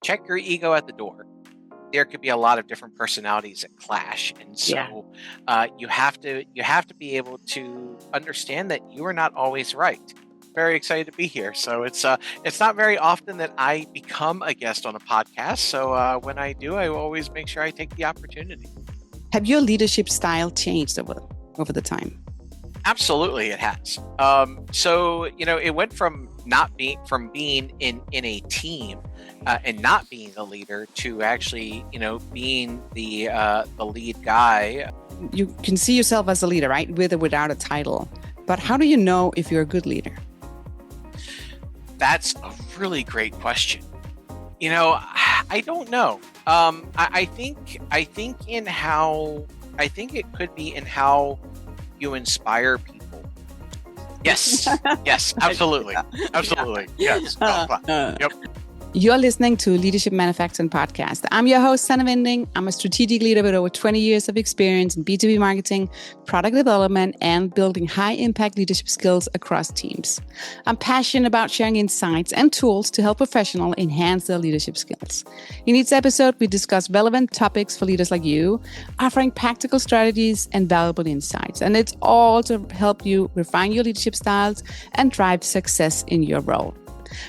check your ego at the door. There could be a lot of different personalities that clash, and Yeah. so you have to be able to understand that you are not always right. Very excited to be here. So it's not very often that I become a guest on a podcast. So when I do, I always make sure I take the opportunity. Have your leadership style changed over the time? Absolutely, it has. So it went from being in a team and not being the leader to actually being the lead guy. You can see yourself as a leader, right? With or without a title. But how do you know if you're a good leader? That's a really great question. I don't know. I think it could be in how you inspire people. Yes, yes, absolutely, absolutely, yes. Yep. You're listening to Leadership Manufacturing Podcast. I'm your host, Sannah Vinding. I'm a strategic leader with over 20 years of experience in B2B marketing, product development, and building high-impact leadership skills across teams. I'm passionate about sharing insights and tools to help professionals enhance their leadership skills. In each episode, we discuss relevant topics for leaders like you, offering practical strategies and valuable insights. And it's all to help you refine your leadership styles and drive success in your role.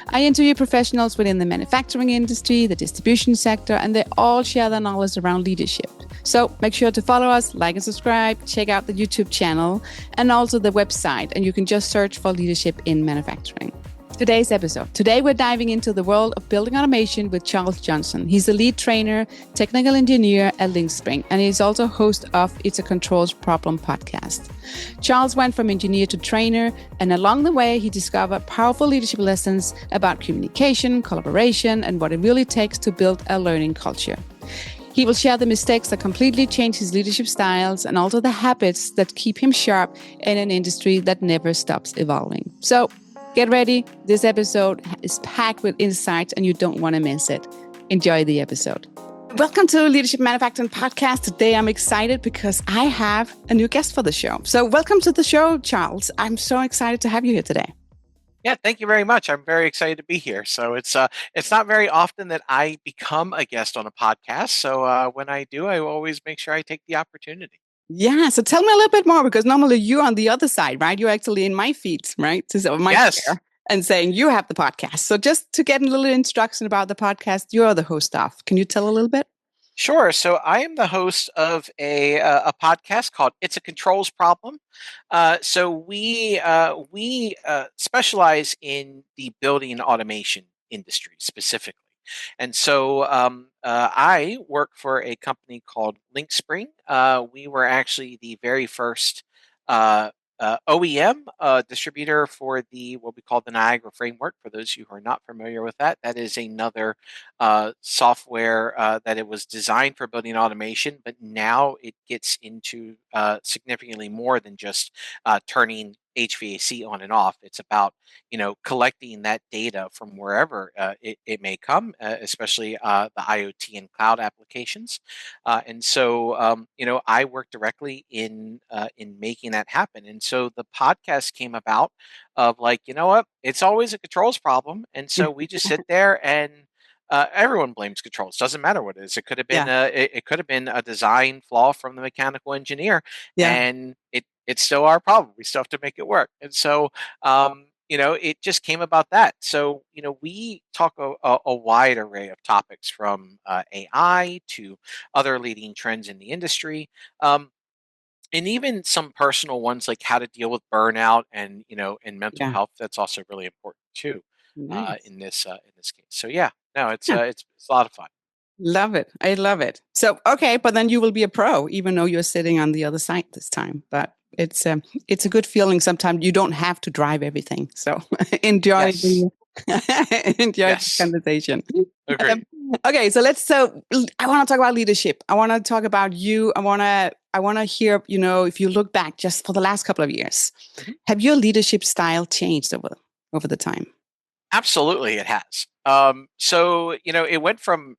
I interview professionals within the manufacturing industry, the distribution sector, and they all share their knowledge around leadership. So make sure to follow us, like and subscribe, check out the YouTube channel, and also the website. And you can just search for Leadership in Manufacturing. Today's episode. Today, we're diving into the world of building automation with Charles Johnson. He's the lead trainer, technical engineer at Lynxspring, and he's also host of It's a Controls Problem podcast. Charles went from engineer to trainer, and along the way, he discovered powerful leadership lessons about communication, collaboration, and what it really takes to build a learning culture. He will share the mistakes that completely change his leadership styles and also the habits that keep him sharp in an industry that never stops evolving. So, get ready. This episode is packed with insights and you don't want to miss it. Enjoy the episode. Welcome to Leadership Manufacturing Podcast. Today I'm excited because I have a new guest for the show. So welcome to the show, Charles. I'm so excited to have you here today. Yeah, thank you very much. I'm very excited to be here. So it's not very often that I become a guest on a podcast. So when I do, I always make sure I take the opportunity. Yeah. So tell me a little bit more, because normally you're on the other side, right? You're actually in my feet, right? So my chair and saying you have the podcast. So just to get a little instruction about the podcast, you're the host of. Can you tell a little bit? Sure. So I am the host of a podcast called It's a Controls Problem. So we specialize in the building automation industry specifically. And so I work for a company called Lynxspring. We were actually the very first OEM distributor for what we call the Niagara framework. For those of you who are not familiar with that, that is another software that it was designed for building automation, but now it gets into significantly more than just turning HVAC on and off. It's about collecting that data from wherever it may come, especially the IoT and cloud applications. And so I work directly in making that happen. And so the podcast came about of like, you know what, it's always a controls problem, and so we just sit there and everyone blames controls. Doesn't matter what it is. It could have been it could have been a design flaw from the mechanical engineer, and it's still our problem. We still have to make it work. And so it just came about that. So we talk a wide array of topics, from AI to other leading trends in the industry. And even some personal ones, like how to deal with burnout and mental health. That's also really important too. Nice. In this case. So it's a lot of fun. Love it. I love it. So, okay, but then you will be a pro, even though you're sitting on the other side this time. But it's a good feeling. Sometimes you don't have to drive everything. So enjoy the conversation. Okay, so I want to talk about leadership. I want to talk about you. I want to hear, if you look back just for the last couple of years, have your leadership style changed over the time? Absolutely, it has. So it went from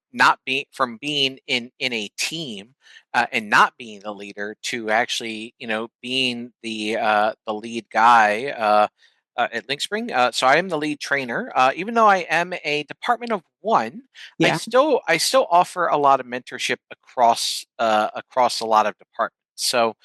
being in a team and not being the leader to actually being the lead guy at Lynxspring. So I am the lead trainer. Even though I am a department of one, Yeah. I still offer a lot of mentorship across a lot of departments. So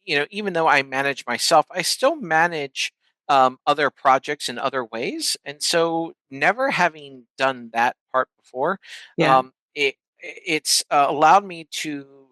even though I manage myself, I still manage other projects in other ways. And so, never having done that part before, Yeah. it's allowed me to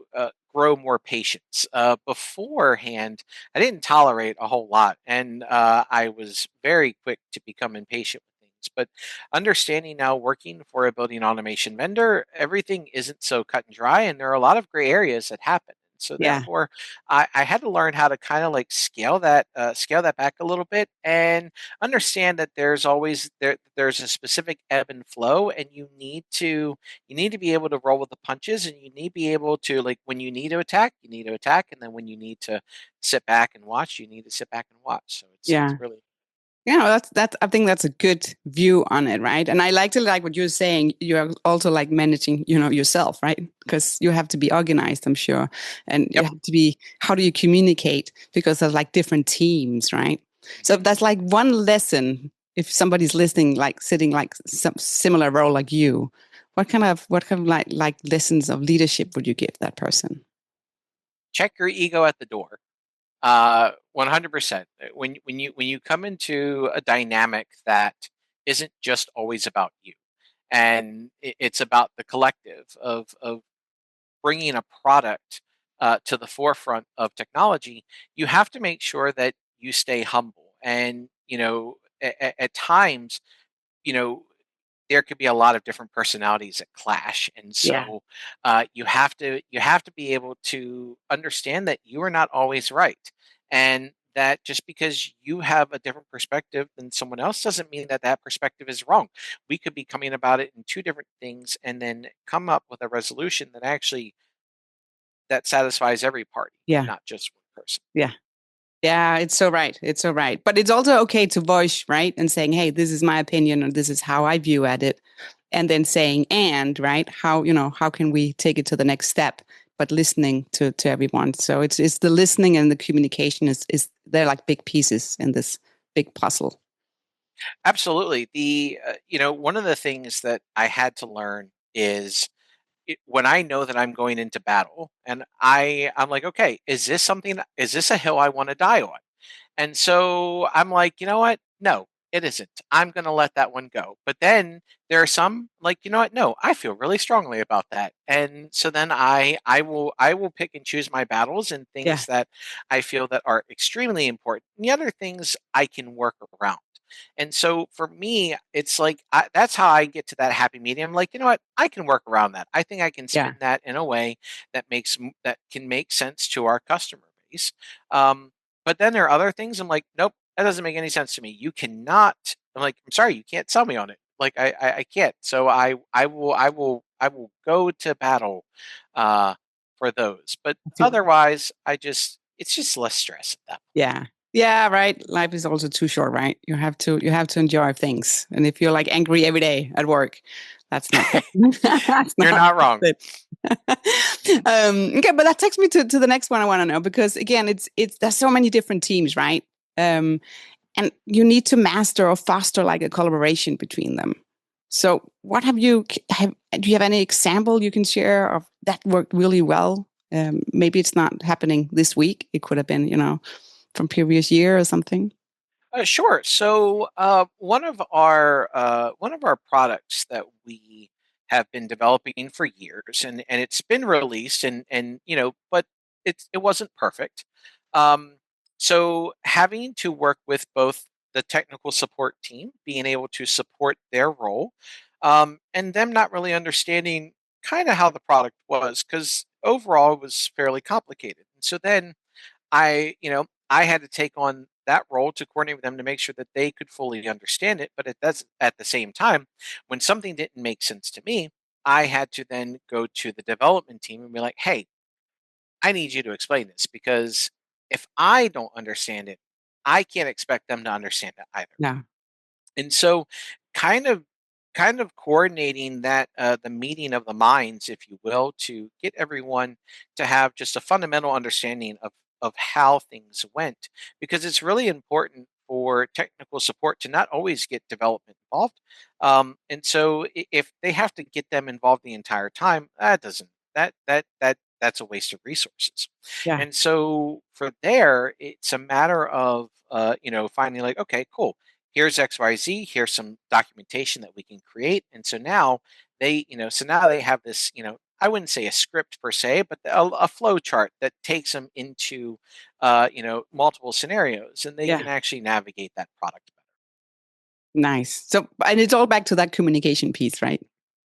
grow more patience. Beforehand, I didn't tolerate a whole lot, and I was very quick to become impatient with things. But understanding now, working for a building automation vendor, everything isn't so cut and dry, and there are a lot of gray areas that happen. So Yeah. therefore, I had to learn how to kind of like scale that back a little bit, and understand that there's a specific ebb and flow, and you need to be able to roll with the punches, and you need to be able to, like, when you need to attack, you need to attack, and then when you need to sit back and watch, you need to sit back and watch. So it's Yeah. really Yeah, no, that's I think that's a good view on it, right? And I like to like what you're saying. You're also like managing, yourself, right? Because you have to be organized, I'm sure, and you yep. have to be. How do you communicate? Because there's like different teams, right? So Mhm. that's like one lesson. If somebody's listening, like sitting like some similar role like you, what kind of like lessons of leadership would you give that person? Check your ego at the door. 100%. When you come into a dynamic that isn't just always about you, and it's about the collective of bringing a product to the forefront of technology, you have to make sure that you stay humble. And at times, you know, there could be a lot of different personalities that clash, and Yeah, so you have to be able to understand that you are not always right, and that just because you have a different perspective than someone else doesn't mean that that perspective is wrong. We could be coming about it in two different things, and then come up with a resolution that satisfies every party, and yeah, not just one person. yeah. Yeah, it's so right. It's so right. But it's also okay to voice, right? And saying, hey, this is my opinion or this is how I view at it. And then saying, and, right? How can we take it to the next step? But listening to everyone. So it's the listening and the communication is they're like big pieces in this big puzzle. Absolutely. One of the things that I had to learn is, when I know that I'm going into battle, and I'm like, okay, is this a hill I want to die on? And so I'm like, you know what? No, it isn't. I'm going to let that one go. But then there are some, like, you know what? No, I feel really strongly about that. And so then I will pick and choose my battles, and Yeah, things that I feel that are extremely important. And the other things I can work around. And so for me, it's like, that's how I get to that happy medium. Like, you know what? I can work around that. I think I can yeah, spin that in a way that can make sense to our customer base. Um, but then there are other things I'm like, nope, that doesn't make any sense to me. You cannot. I'm like, I'm sorry, you can't sell me on it. Like, I can't. So I will go to battle uh, for those. But I feel it. otherwise, it's just less stress at that. Yeah. Yeah, right. Life is also too short, right? You have to enjoy things. And if you're like angry every day at work, that's not good. That's You're not not wrong. it. Okay, but that takes me to the next one I want to know because again, it's there's so many different teams, right? Um, and you need to master or foster like a collaboration between them. So, what do you have any example you can share of that worked really well? Maybe it's not happening this week. It could have been, from previous year or something. Sure. So one of our products that we have been developing for years, and it's been released, and but it wasn't perfect. Um, so having to work with both the technical support team, being able to support their role, and them not really understanding kind of how the product was, because overall it was fairly complicated. And so then I had to take on that role to coordinate with them to make sure that they could fully understand it. But at the same time, when something didn't make sense to me, I had to then go to the development team and be like, hey, I need you to explain this, because if I don't understand it, I can't expect them to understand it either. Yeah. And so, kind of coordinating the meeting of the minds, if you will, to get everyone to have just a fundamental understanding of how things went, because it's really important for technical support to not always get development involved. And so if they have to get them involved the entire time, that doesn't that's a waste of resources. Yeah. And so for there, it's a matter of finding like, okay, cool. Here's XYZ, here's some documentation that we can create. And so now now they have this, I wouldn't say a script per se, but a flow chart that takes them into multiple scenarios, and they Yeah. can actually navigate that product better. Nice. So, and it's all back to that communication piece, right?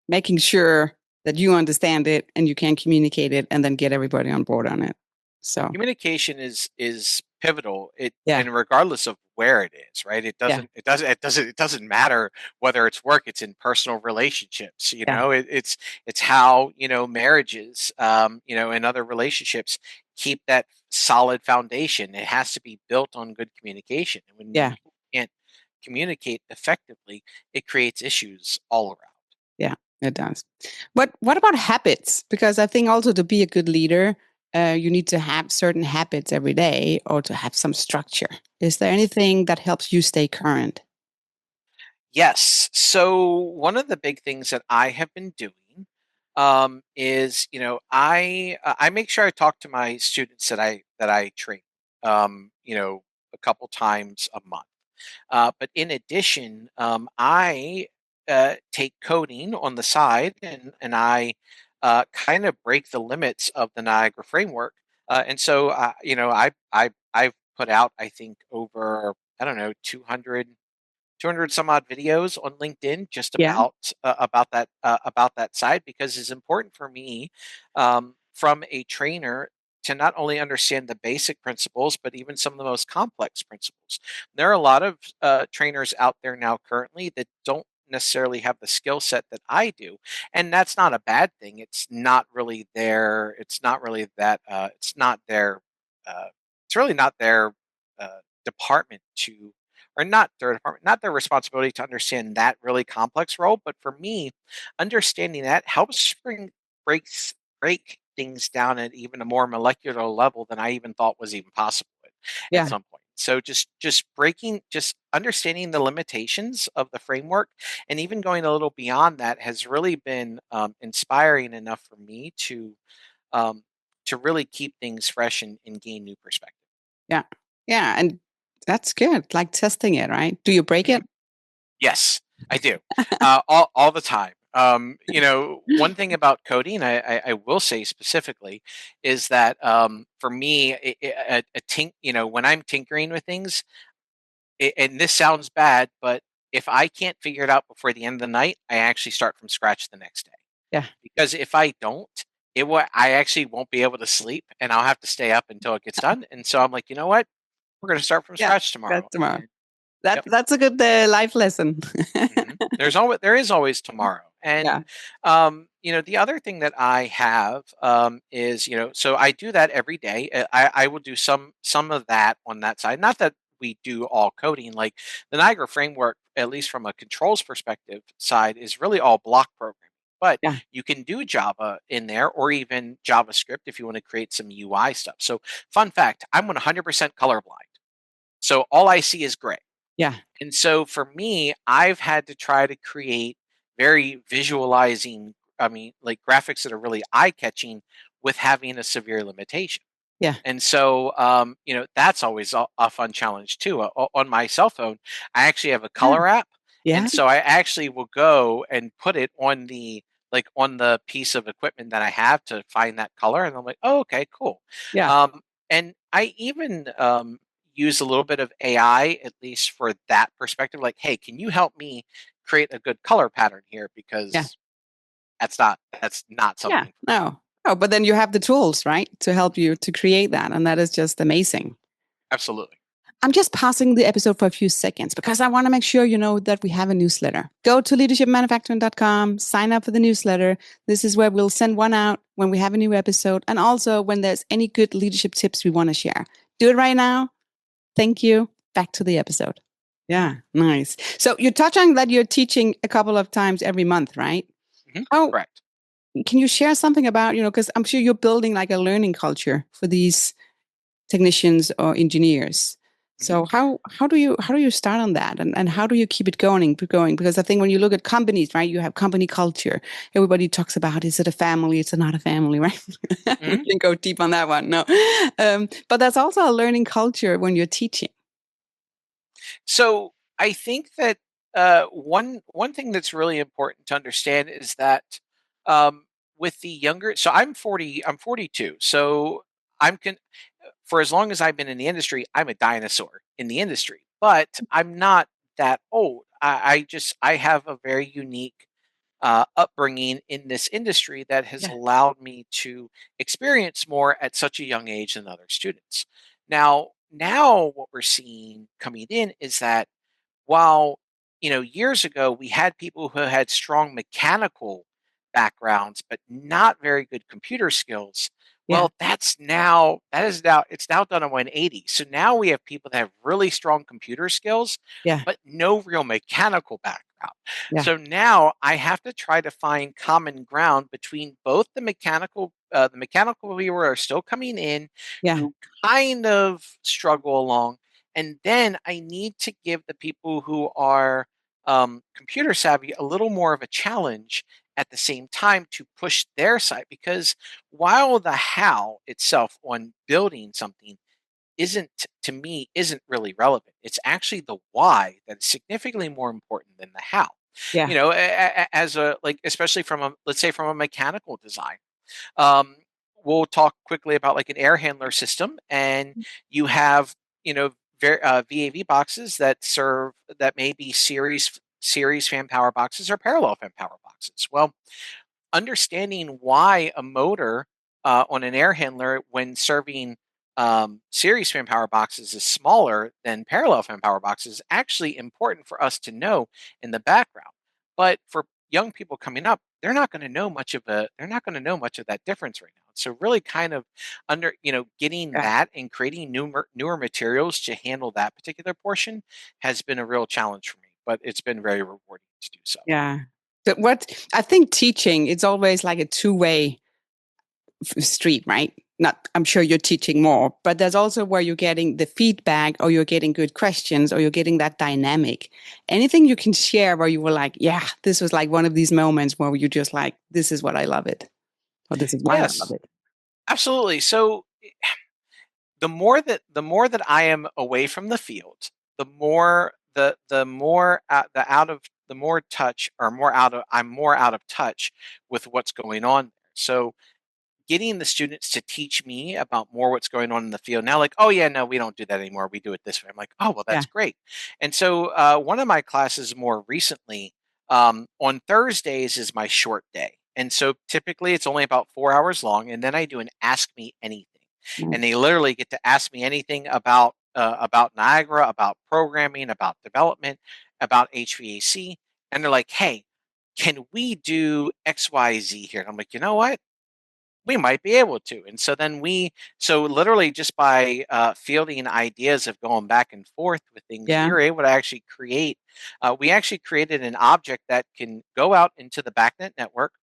Making sure that you understand it and you can communicate it and then get everybody on board on it. So, Communication is pivotal. yeah. And regardless of where it is, right? Yeah. It doesn't matter whether it's work, it's in personal relationships. Yeah. It's how, marriages, and other relationships keep that solid foundation. It has to be built on good communication. And when Yeah. people can't communicate effectively, it creates issues all around. Yeah, it does. But what about habits? Because I think also to be a good leader, you need to have certain habits every day or to have some structure. Is there anything that helps you stay current? Yes. So one of the big things that I have been doing is, I make sure I talk to my students that I train, a couple times a month. But in addition, I take coding on the side, and I kind of break the limits of the Niagara framework. And so, I've put out, I think, over, I don't know, 200 some odd videos on LinkedIn just Yeah. about that side, because it's important for me, from a trainer, to not only understand the basic principles but even some of the most complex principles. There are a lot of trainers out there now currently that don't necessarily have the skill set that I do, and that's not a bad thing. It's not really their. It's not really that. It's not their. It's really not their department to, or not their department, not their responsibility to understand that really complex role. But for me, understanding that helps breaks break things down at even a more molecular level than I even thought was even possible at Yeah. some point. So just understanding the limitations of the framework, and even going a little beyond that, has really been inspiring enough for me um, to really keep things fresh, and gain new perspective. Yeah. Yeah. And that's good. Like testing it, right? Do you break it? Mhm. Yes, I do. All the time. One thing about coding, I will say specifically, is that for me, when I'm tinkering with things, and this sounds bad, but if I can't figure it out before the end of the night, I actually start from scratch the next day. Yeah. Because if I don't, I actually won't be able to sleep, and I'll have to stay up until it gets done. And so I'm like, you know what? We're going to start from Yeah. scratch tomorrow. That's tomorrow. And yep. That's a good life lesson. There is always tomorrow. And Yeah. the other thing that I have, is, so I do that every day. I will do some of that on that side. Not that we do all coding. Like the Niagara framework, at least from a controls perspective side, is really all block programming. But Yeah. you can do Java in there, or even JavaScript if you want to create some UI stuff. So fun fact, I'm 100% colorblind. So all I see is gray. Yeah. And so for me, I've had to try to create very visualizing, I mean, like graphics that are really eye catching with having a severe limitation. Yeah. And so, that's always a fun challenge too. On my cell phone, I actually have a Yeah. color app. Yeah. And so I actually will go and put it on the piece of equipment that I have to find that color. And I'm like, oh, okay, cool. Yeah. And I even use a little bit of AI, at least for that perspective. Like, hey, can you help me create a good color pattern here? Yeah. Because that's not Yeah. something. No. Oh, but then you have the tools, right, to help you to create that. And that is just amazing. Absolutely. I'm just pausing the episode for a few seconds because I want to make sure you know that we have a newsletter. Go to leadershipmanufacturing.com, sign up for the newsletter. This is where we'll send one out when we have a new episode, and also when there's any good leadership tips we want to share. Do it right now. Thank you. Back to the episode. Yeah, nice. So you touch on that you're teaching a couple of times every month, right? Mhm. How Correct. can you share something about, because I'm sure you're building like a learning culture for these technicians or engineers. Mhm. So how do you start on that, and how do you keep it going? Because I think when you look at companies, right, you have company culture. Everybody talks about, is it a family? It's not a family, right? We Mhm. can go deep on that one. No, but that's also a learning culture when you're teaching. So I think that one thing that's really important to understand is that um, with the younger, so I'm 40, I'm 42, so I'm con- for as long as I've been in the industry, I'm a dinosaur in the industry, but I'm not that old. I have a very unique upbringing in this industry that has Yeah, allowed me to experience more at such a young age than other students. Now what we're seeing coming in is that while years ago we had people who had strong mechanical backgrounds but not very good computer skills, yeah, well, that is now it's now done a 180. So now we have people that have really strong computer skills yeah, but no real mechanical background. yeah, So now I have to try to find common ground between both the mechanical people who are still coming in, yeah, who kind of struggle along, and then I need to give the people who are computer savvy a little more of a challenge at the same time to push their side. Because while the how itself on building something isn't, to me, isn't really relevant, it's actually the why that is significantly more important than the how. yeah, As a, like, especially from a, let's say, from a mechanical design, um, we'll talk quickly about like an air handler system, and you have VAV boxes that may be series fan power boxes or parallel fan power boxes. Well, understanding why a motor on an air handler when serving series fan power boxes is smaller than parallel fan power boxes is actually important for us to know in the background. But for young people coming up, they're not going to know much of that difference right now. So really kind of getting yeah, that and creating newer materials to handle that particular portion has been a real challenge for me, but it's been very rewarding to do so. yeah. But what I think teaching, it's always like a two-way street, right? Not, I'm sure you're teaching more, but there's also where you're getting the feedback, or you're getting good questions, or you're getting that dynamic. Anything you can share where you were like, yeah, this was like one of these moments where you just like, this is what I love it, or this is why I love Yes, it. absolutely. So the more that I am away from the field, the more the out of the more touch or more out of I'm more out of touch with what's going on there. So getting the students to teach me about more what's going on in the field now, like, oh yeah, no, we don't do that anymore, we do it this way. I'm like, oh well, Yeah, that's great. And so one of my classes more recently, on Thursdays, is my short day, and so typically it's only about 4 hours long, and then I do an ask me anything, and nice. they literally get to ask me anything about Niagara, about programming, about development, about HVAC, and they're like, hey, can we do XYZ here? And I'm like, you know what, we might be able to. And so then so literally just by fielding ideas of going back and forth with things, we Yeah, were able to actually we actually created an object that can go out into the BACnet network,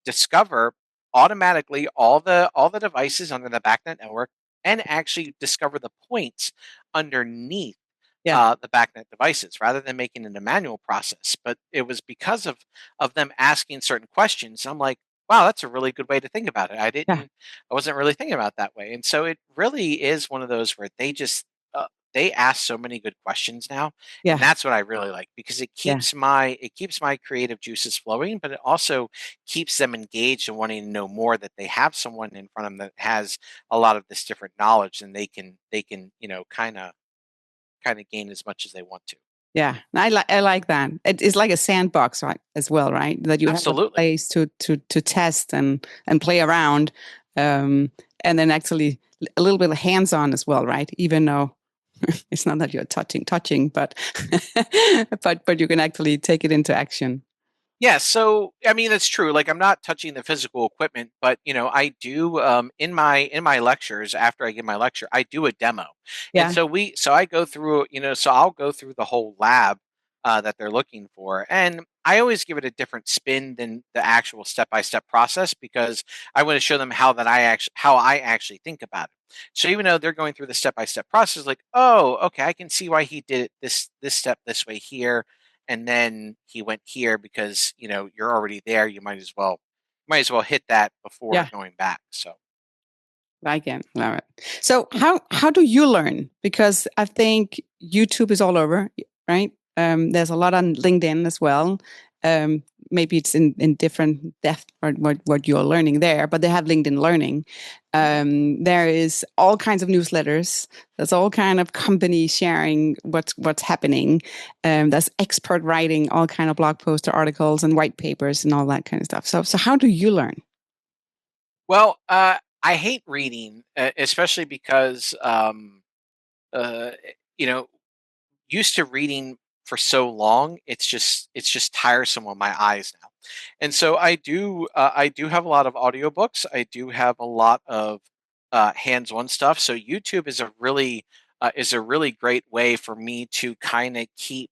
discover automatically all the devices under the BACnet network, and actually discover the points underneath yeah, the BACnet devices rather than making it a manual process. But it was because of them asking certain questions. I'm like, wow, that's a really good way to think about it. yeah, I wasn't really thinking about it that way. And so it really is one of those where they ask so many good questions now, and yeah, that's what I really like, because yeah, it keeps my creative juices flowing, but it also keeps them engaged and wanting to know more, that they have someone in front of them that has a lot of this different knowledge, and they can kind of gain as much as they want to. yeah. I like that. It's like a sandbox, right, as well, right? That you have a Absolutely. place to test and play around, um, and then actually a little bit of hands-on as well, right? Even though it's not that you're touching, but but you can actually take it into action. Yeah, so I mean that's true. Like, I'm not touching the physical equipment, but I do, in my lectures, after I give my lecture, I do a demo. And Yeah, so I go through, so I'll go through the whole lab that they're looking for. And I always give it a different spin than the actual step-by-step process, because I want to show them how I actually think about it. So even though they're going through the step-by-step process, like, oh, okay, I can see why he did it this step this way here, and then he went here because you're already there. You might as well hit that before Yeah. going back. So I can love it. So how do you learn? Because I think YouTube is all over, right? There's a lot on LinkedIn as well. Um, Maybe it's in different depth what you're learning there, but they have LinkedIn Learning. There is all kinds of newsletters. There's all kind of companies sharing what's happening. There's expert writing, all kind of blog posts, articles, and white papers, and all that kind of stuff. So how do you learn? well, I hate reading, especially because uh, you know used to reading for so long, it's just tiresome on my eyes now. And so I do have a lot of audiobooks. I do have a lot of hands-on stuff. So YouTube is a really great way for me to kind of keep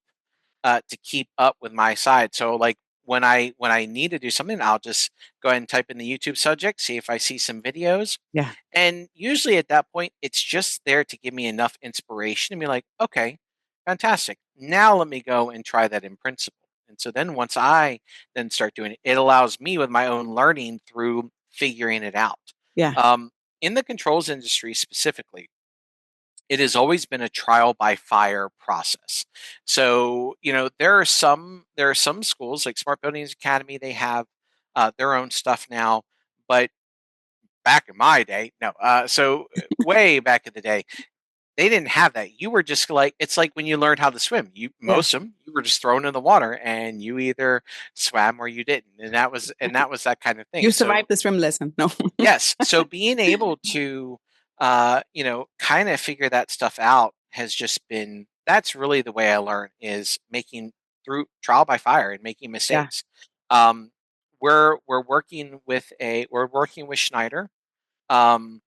up with my side. So like when I need to do something, I'll just go ahead and type in the YouTube subject, see if I see some videos, Yeah, and usually at that point, it's just there to give me enough inspiration to be like, okay, fantastic. Now let me go and try that in principle. And so then once I then start doing it, it allows me with my own learning through figuring it out. yeah, Um, in the controls industry specifically, it has always been a trial by fire process. So, there are some schools like Smart Buildings Academy, they have their own stuff now, but back in my day, no. Way back in the day, they didn't have that. You were just like it's like when you learned how to swim. yeah. Most of them, you were just thrown in the water, and you either swam or you didn't, and that was that kind of thing. You So survived the swim lesson. No. yes, so being able to, kind of figure that stuff out has just been that's really the way I learn is making through trial by fire and making Yeah, mistakes. Um, we're working with Schneider. Um,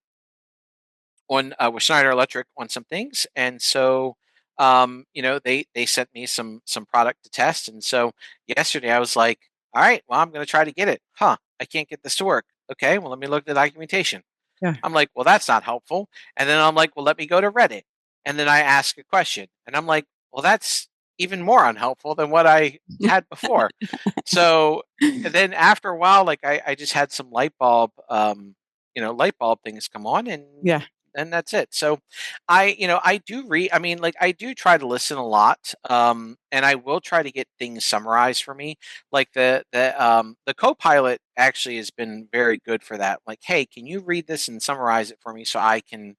on with Schneider Electric on some things, and so they sent me some product to test, and so yesterday I was like, all right, well I'm going to try to get it. I can't get this to work. Okay, well let me look at the documentation. yeah, I'm like, well that's not helpful, and then I'm like, well let me go to Reddit, and then I ask a question, and I'm like, well that's even more unhelpful than what I had before. So and then after a while, like I just had some light bulb things come on, and yeah, that's it. So I do read, I mean, like I do try to listen a lot. And I will try to get things summarized for me. Like the Copilot actually has been very good for that. Like, hey, can you read this and summarize it for me so I can,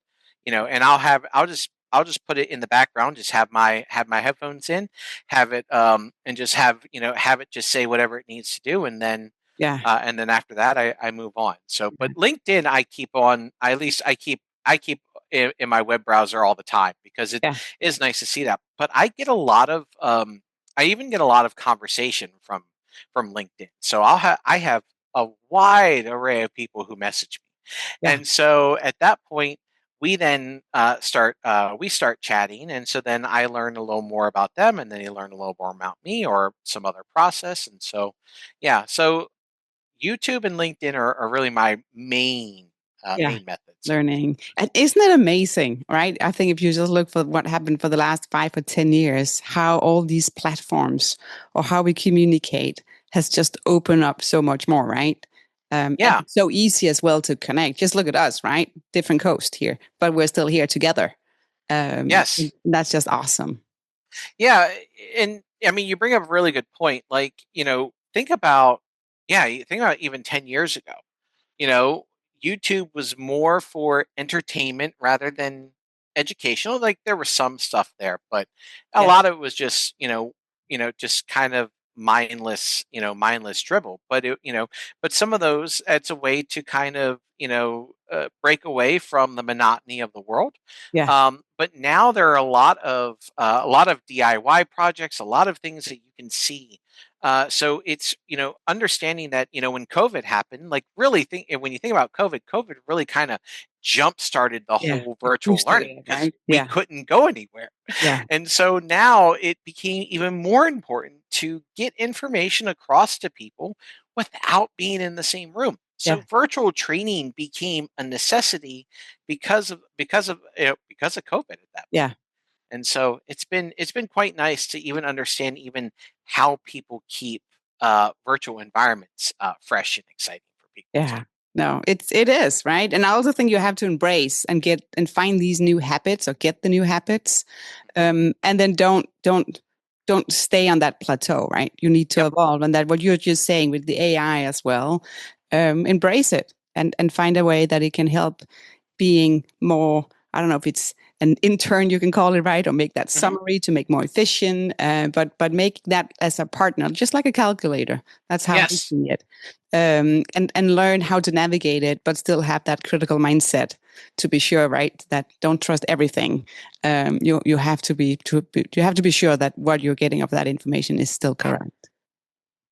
and I'll just put it in the background, just have my headphones in, have it and just have it just say whatever it needs to do, yeah, and then after that I move on. So but LinkedIn I keep on, at least I keep in my web browser all the time because it yeah, is nice to see that. But I even get a lot of conversation from LinkedIn. So I have a wide array of people who message me, yeah, and so at that point we start chatting, and so then I learn a little more about them, and then they learn a little more about me or some other process, and so yeah. So YouTube and LinkedIn are really my main yeah. main methods. Learning. And isn't it amazing, right? I think if you just look for what happened for the last 5 or 10 years, how all these platforms or how we communicate has just opened up so much more, right? And Yeah. it's so easy as well to connect. Just look at us, right? Different coast here, but we're still here together. Yes. That's just awesome. Yeah, and I mean, you bring up a really good point. Like, think about, yeah, you think about even 10 years ago. You know, YouTube was more for entertainment rather than educational. Like there was some stuff there, but a Yeah, lot of it was just, just kind of mindless dribble. But some of those, it's a way to kind of, break away from the monotony of the world. yeah, But now there are a lot of DIY projects, a lot of things that you can see. So it's understanding that when COVID happened, like really think when you think about COVID really kind of jump started the yeah. whole It virtual boosted learning it, because right? we Yeah, couldn't go anywhere. yeah, And so now it became even more important to get information across to people without being in the same room. So Yeah. virtual training became a necessity because of COVID at that point. Yeah. And so it's been quite nice to even understand even how people keep virtual environments fresh and exciting for people too. Yeah. No, it is, right? And I also think you have to embrace and get and find these new habits or get the new habits. And then don't stay on that plateau, right? You need to Yep. evolve. And that what you're just saying with the AI as well, embrace it and find a way that it can help being more, I don't know if it's an intern, you can call it, right? Or make that Hmm. summary to make more efficient, but make that as a partner, just like a calculator. That's how I Yes. see it. And learn how to navigate it, but still have that critical mindset to be sure, right? That don't trust everything. You have to you have to be sure that what you're getting of that information is still correct.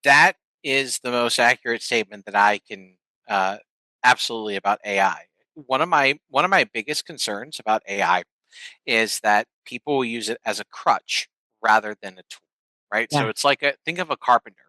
That is the most accurate statement that I can uh, absolutely about AI. One of my biggest concerns about AI is that people will use it as a crutch rather than a tool, right? So Yeah, it's like think of a carpenter,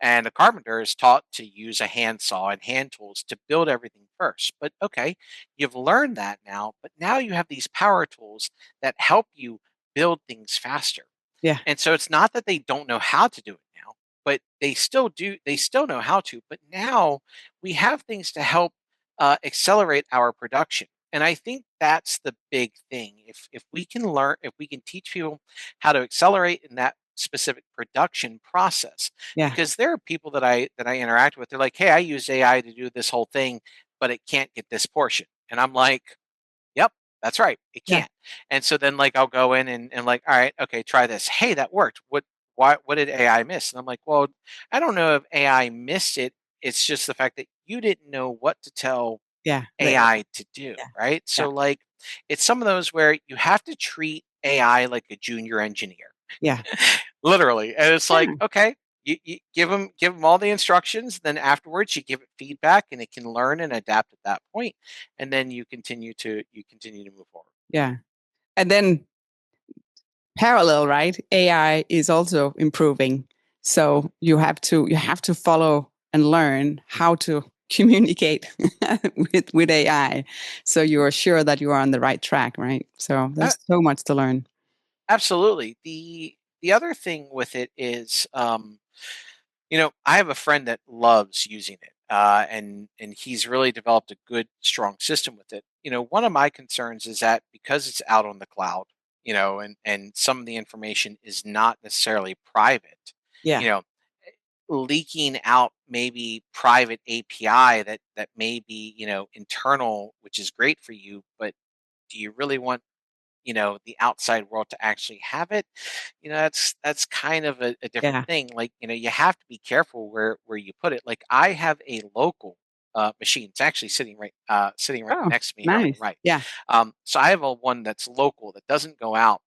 and a carpenter is taught to use a handsaw and hand tools to build everything first. But okay, you've learned that now, but now you have these power tools that help you build things faster. yeah, And so it's not that they don't know how to do it now, but they still do. They still know how to. But now we have things to help accelerate our production. And I think that's the big thing. If we can learn, if we can teach people how to accelerate in that specific production process, yeah, because there are people that I interact with. They're like, "Hey, I use AI to do this whole thing, but it can't get this portion," and I'm like, "Yep, that's right. It yeah, can't." And so then like I'll go in and like, all right, okay, try this. Hey, that worked. What did AI miss? And I'm like, well, I don't know if AI missed it. It's just the fact that you didn't know what to tell yeah, AI to do, yeah, right? yeah, So like it's some of those where you have to treat AI like a junior engineer. yeah, Literally. And it's like, yeah, okay, you give them all the instructions, then afterwards you give it feedback and it can learn and adapt at that point, and then you continue to move forward. yeah. And then parallel, right? AI is also improving. So you have to follow and learn how to communicate with AI. So you are sure that you are on the right track, right? So Uh, there's so much to learn. Absolutely. The other thing with it is I have a friend that loves using it, and he's really developed a good, strong system with it. One of my concerns is that because it's out on the cloud, and some of the information is not necessarily private, Yeah. you know, leaking out maybe private API that may be internal, which is great for you, but do you really want the outside world to actually have it? That's kind of a different Yeah. thing. Like, you have to be careful where you put it. Like, I have a local machine. It's actually sitting right Oh, next to me here on the nice. right. Yeah. So I have a one that's local that doesn't go out.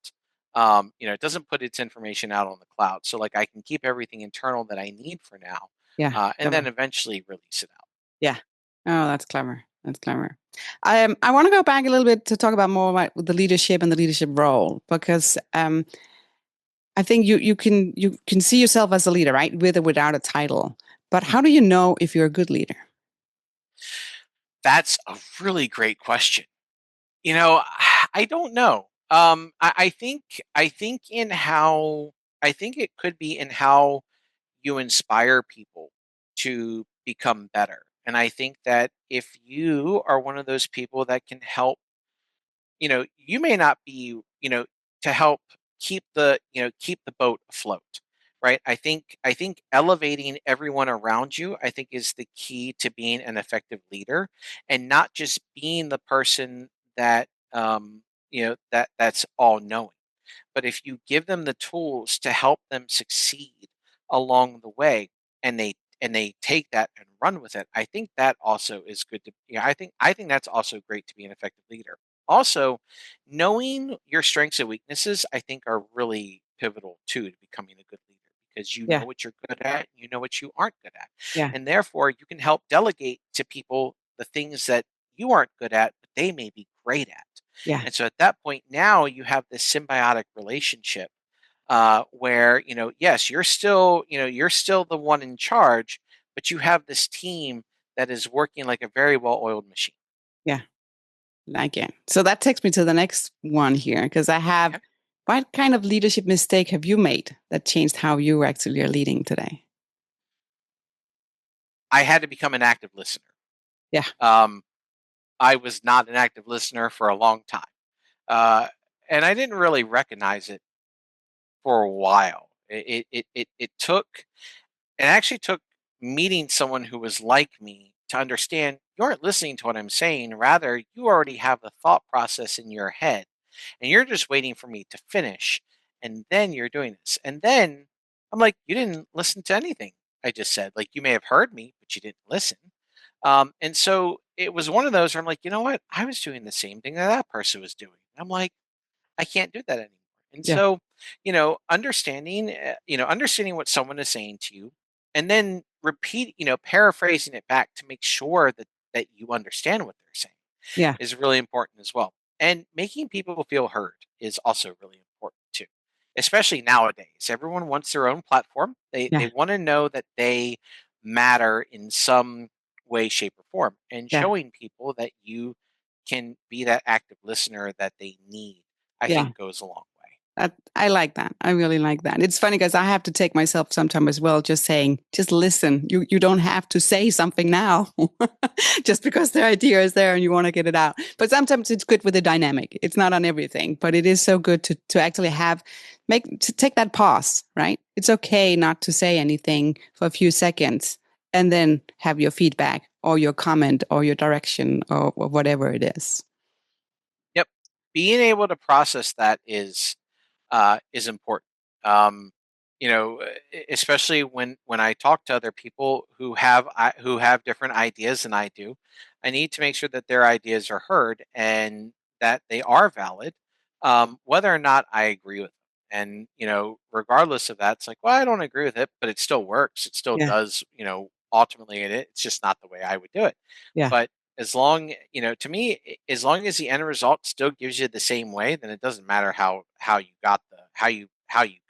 It doesn't put its information out on the cloud. So like I can keep everything internal that I need for now, Yeah. and then Clever. eventually release it out. Yeah. Oh, that's clever. That's clever. I want to go back a little bit to talk about more about the leadership and the leadership role because I think you can see yourself as a leader, right? With or without a title. But how do you know if you're a good leader? That's a really great question. I don't know. I think it could be in how you inspire people to become better. And I think that if you are one of those people that can help, you may not be, to help keep the boat afloat, right? I think elevating everyone around you, I think, is the key to being an effective leader, and not just being the person that that's all knowing. But if you give them the tools to help them succeed along the way, and they take that and run with it, I think that also is good to. I think that's also great to be an effective leader. Also, knowing your strengths and weaknesses, I think, are really pivotal too to becoming a good leader, because you know Yeah. what you're good at, you know what you aren't good at, Yeah. and therefore you can help delegate to people the things that you aren't good at, but they may be great at. Yeah. And so at that point, now you have this symbiotic relationship, where yes, you're still the one in charge, but you have this team that is working like a very well-oiled machine. Yeah. Like it. So that takes me to the next one here, because I have, Okay. what kind of leadership mistake have you made that changed how you actually are leading today? I had to become an active listener. Yeah. Um, I was not an active listener for a long time. Uh, and I didn't really recognize it for a while. It took, it actually took meeting someone who was like me to understand you aren't listening to what I'm saying. Rather, you already have the thought process in your head and you're just waiting for me to finish. And then you're doing this. And then I'm like, you didn't listen to anything I just said. Like, you may have heard me, but you didn't listen. And so it was one of those where I'm like, you know what? I was doing the same thing that that person was doing. I'm like, I can't do that anymore. And Yeah. so, understanding what someone is saying to you, and then repeat, paraphrasing it back to make sure that you understand what they're saying Yeah. is really important as well. And making people feel heard is also really important too. Especially nowadays. Everyone wants their own platform. They Yeah. want to know that they matter in some way, shape, or form. And Yeah. showing people that you can be that active listener that they need, I Yeah. think goes a long way. I like that. I really like that. It's funny because I have to take myself sometime as well, just saying, just listen. You don't have to say something now, just because the idea is there and you want to get it out. But sometimes it's good with the dynamic. It's not on everything, but it is so good to actually to take that pause, right? It's okay not to say anything for a few seconds and then have your feedback or your comment or your direction or whatever it is. Yep. Being able to process that is important. Um, especially when I talk to other people who have different ideas than I do, I need to make sure that their ideas are heard and that they are valid, whether or not I agree with them. And regardless of that, it's like, well, I don't agree with it, but it still works. It still Yeah. does. Ultimately, it's just not the way I would do it. Yeah. But as long to me, as long as the end result still gives you the same way, then it doesn't matter how you got how you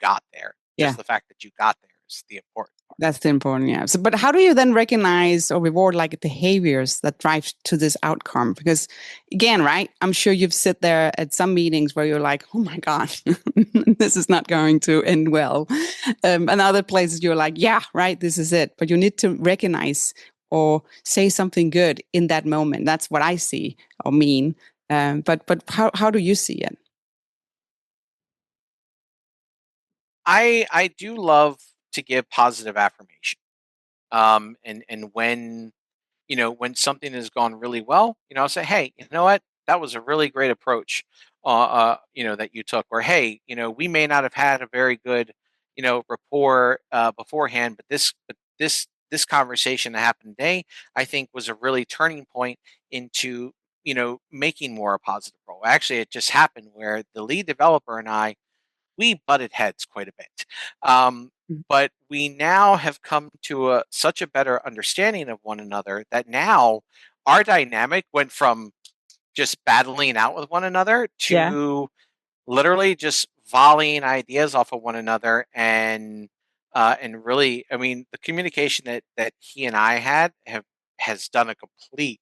got there. Yeah. Just the fact that you got there is the important part. That's the important, yeah. So, but how do you then recognize or reward like behaviors that drive to this outcome? Because again, right, I'm sure you've sit there at some meetings where you're like, oh my gosh, this is not going to end well. And other places you're like, yeah, right, this is it. But you need to recognize or say something good in that moment. That's what I see or mean. But how do you see it? I do love to give positive affirmation. And when something has gone really well, I'll say, hey, you know what? That was a really great approach, that you took. Or, hey, we may not have had a very good, rapport beforehand, but this conversation that happened today, I think, was a really turning point into, making more a positive role. Actually, it just happened where the lead developer and I, we butted heads quite a bit. Mm. But we now have come to such a better understanding of one another that now our dynamic went from just battling out with one another Yeah. to literally just volleying ideas off of one another and really, I mean, the communication that he and I has done a complete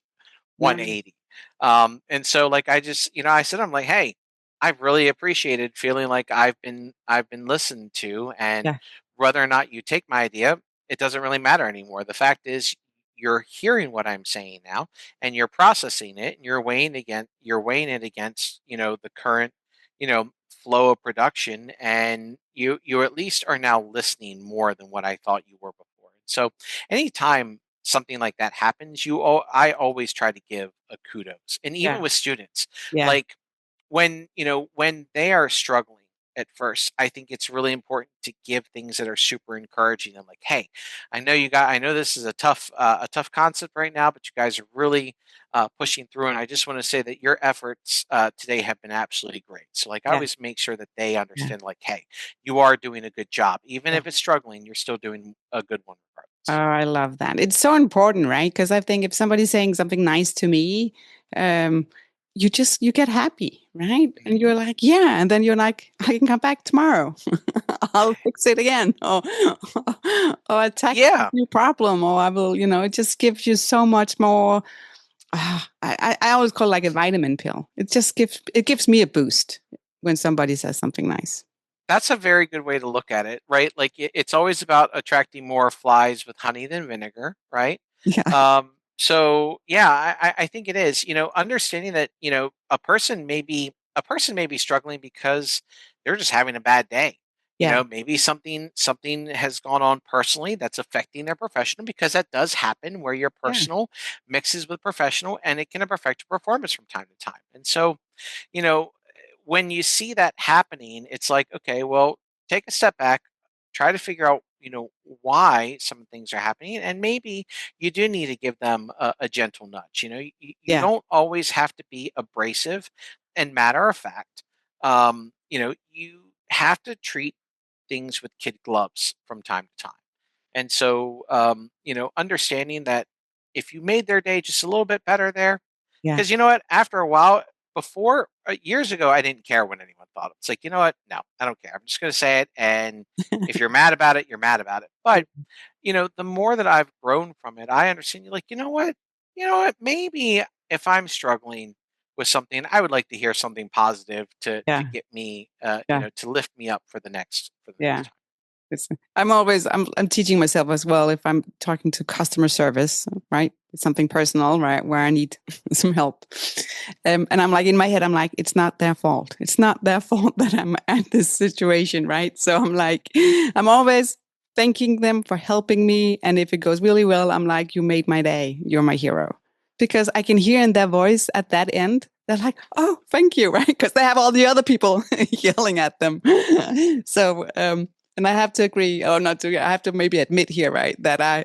Yeah. 180. And so like I just, I said, I'm like, hey, I've really appreciated feeling like I've been listened to, and Yeah. whether or not you take my idea, it doesn't really matter anymore. The fact is you're hearing what I'm saying now and you're processing it and you're weighing it against, the current, flow of production, and you at least are now listening more than what I thought you were before. So anytime something like that happens, I always try to give a kudos. And even Yeah. with students, Yeah. like when they are struggling at first, I think it's really important to give things that are super encouraging. I'm like, hey, I know this is a tough concept right now, but you guys are really pushing through, and I just want to say that your efforts today have been absolutely great. So like I Yeah. always make sure that they Yeah. understand, like, hey, you are doing a good job. Even Yeah. if it's struggling, you're still doing a good one Oh, regardless. I love that. It's so important, right? Because I think if somebody's saying something nice to me, um, you get happy, right? And Mhm. you're like, yeah. And then you're like, I can come back tomorrow. I'll fix it again. Or attack Yeah, new problem. Or I will, it just gives you so much more. I always call it like a vitamin pill. It gives me a boost when somebody says something nice. that's a very good way to look at it, right? Like it's always about attracting more flies with honey than vinegar, right? Yeah. So yeah, I think it is. Understanding that a person may be struggling because they're just having a bad day. Yeah. Maybe something has gone on personally that's affecting their professional, because that does happen where your Yeah. personal mixes with professional, and it can affect your performance from time to time. And so, you know, when you see that happening, it's like, okay, well, take a step back, try to figure out, why some things are happening, and maybe you do need to give them a gentle nudge. You Yeah. don't always have to be abrasive and matter of fact. You have to treat things with kid gloves from time to time. And so, understanding that if you made their day just a little bit better there, Yeah. because you know what, after a while, before years ago, I didn't care what anyone thought. It's like, you know what, no, I don't care. I'm just going to say it, and if you're mad about it, you're mad about it. But the more that I've grown from it, I understand. You're like, you know what, maybe if I'm struggling with something, I would like to hear something positive to Yeah. get me, Yeah. to lift me up for the next Yeah. time. It's, I'm teaching myself as well. If I'm talking to customer service, right? It's something personal, right? Where I need some help. And I'm like, in my head, I'm like, it's not their fault. It's not their fault that I'm at this situation, right? So I'm like, I'm always thanking them for helping me. And if it goes really well, I'm like, you made my day. You're my hero. Because I can hear in their voice at that end, they're like, oh, thank you, right? Because they have all the other people yelling at them. So, and I have to agree, or not to, I have to maybe admit here, right, that a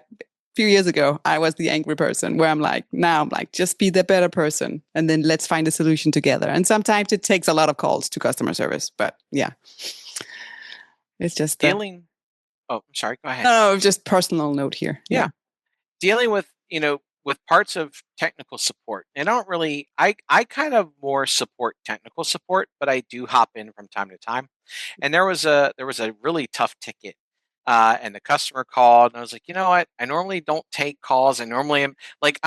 few years ago, I was the angry person where now I'm like, just be the better person and then let's find a solution together. And sometimes it takes a lot of calls to customer service, but yeah, it's just Dealing. Oh, I'm sorry. Go ahead. no, just personal note here. Yeah. Yeah, dealing with parts of technical support. And I don't really, I kind of more support technical support, but I do hop in from time to time. And there was a really tough ticket, and the customer called, and I was like, you know what? I normally don't take calls. I'm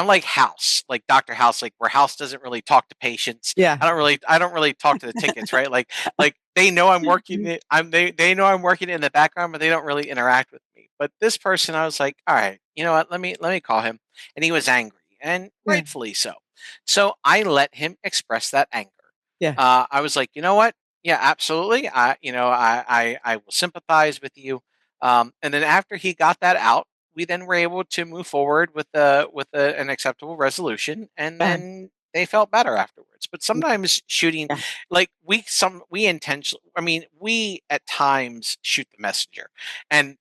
like House, like Dr. House, like where House doesn't really talk to patients. Yeah. I don't really talk to the tickets, right? Like they know I'm working it. They know I'm working in the background, but they don't really interact with me. But this person, I was like, all right, you know what? Let me call him, and he was angry, and Yeah. rightfully so. So I let him express that anger. Yeah. I was like, you know what? Yeah, absolutely. I will sympathize with you. And then after he got that out, we then were able to move forward an acceptable resolution, and Yeah. then they felt better afterwards. But sometimes shooting, Yeah. like we intentionally, I mean, we at times shoot the messenger, and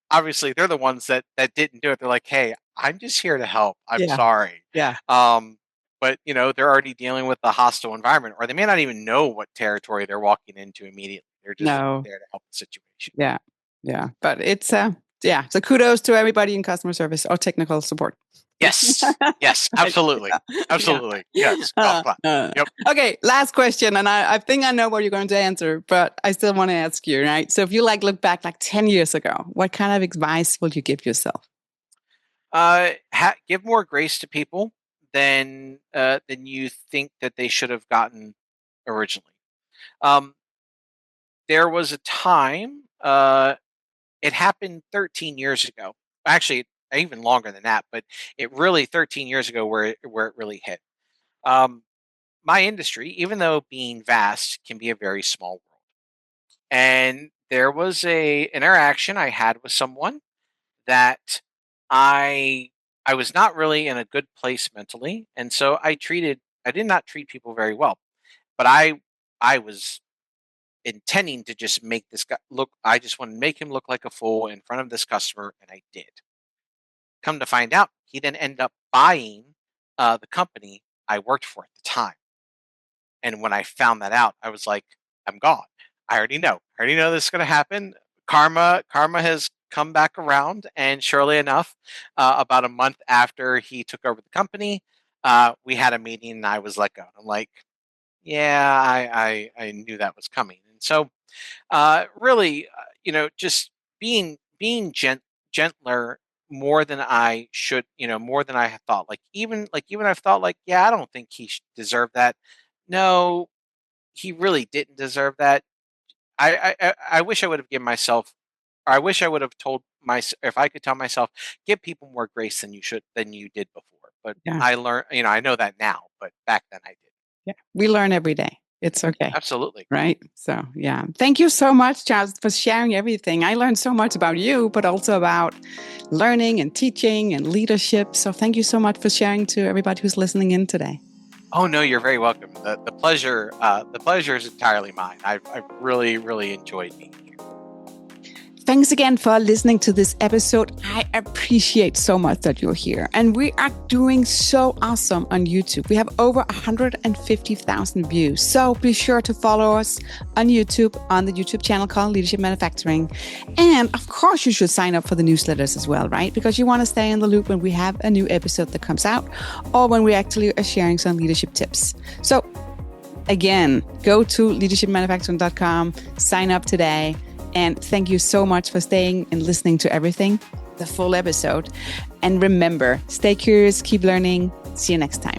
obviously they're the ones that didn't do it. They're like, hey, I'm just here to help. I'm Yeah. sorry. Yeah. Um, but they're already dealing with the hostile environment, or they may not even know what territory they're walking into immediately. They're just No. there to help the situation. Yeah. Yeah. But it's, yeah. So kudos to everybody in customer service or technical support. Yes, yes, absolutely, Yeah. absolutely, yes. Golf clap. Yep. Okay, last question, and I think I know what you're going to answer, but I still want to ask you, right? So if you look back 10 years ago, what kind of advice would you give yourself? Give more grace to people than you think that they should have gotten originally. Um, there was a time. It happened 13 years ago. Actually, even longer than that, but it really 13 years ago where it really hit. Um, my industry, even though being vast, can be a very small world. And there was a interaction I had with someone that I I was not really in a good place mentally, and so I did not treat people very well. But I was intending to just make this guy look. I just wanted to make him look like a fool in front of this customer, and I did. Come to find out, he then ended up buying the company I worked for at the time. And when I found that out, I was like, I'm gone. I already know. I already know this is going to happen. Karma has come back around, and surely enough, about a month after he took over the company, we had a meeting, and I was let go. I'm like, yeah, I knew that was coming. And so really, just being gentler more than I should, more than I had thought. Like even I've thought like, yeah, I don't think he deserved that. No, he really didn't deserve that. I wish I would have given myself, or I wish I would have told myself, if I could tell myself, give people more grace than you did before. But Yeah. I learned, I know that now, but back then I didn't. Yeah. We learn every day. It's okay. Absolutely. Right. So, yeah. Thank you so much, Charles, for sharing everything. I learned so much about you, but also about learning and teaching and leadership. So, thank you so much for sharing to everybody who's listening in today. Oh no, you're very welcome. The pleasure is entirely mine. I've really, really enjoyed being here. Thanks again for listening to this episode. I appreciate so much that you're here. And we are doing so awesome on YouTube. We have over 150,000 views. So be sure to follow us on YouTube, on the YouTube channel called Leadership Manufacturing. And of course, you should sign up for the newsletters as well, right? Because you want to stay in the loop when we have a new episode that comes out or when we actually are sharing some leadership tips. So again, go to leadershipmanufacturing.com, sign up today. And thank you so much for staying and listening to everything, the full episode. And remember, stay curious, keep learning. See you next time.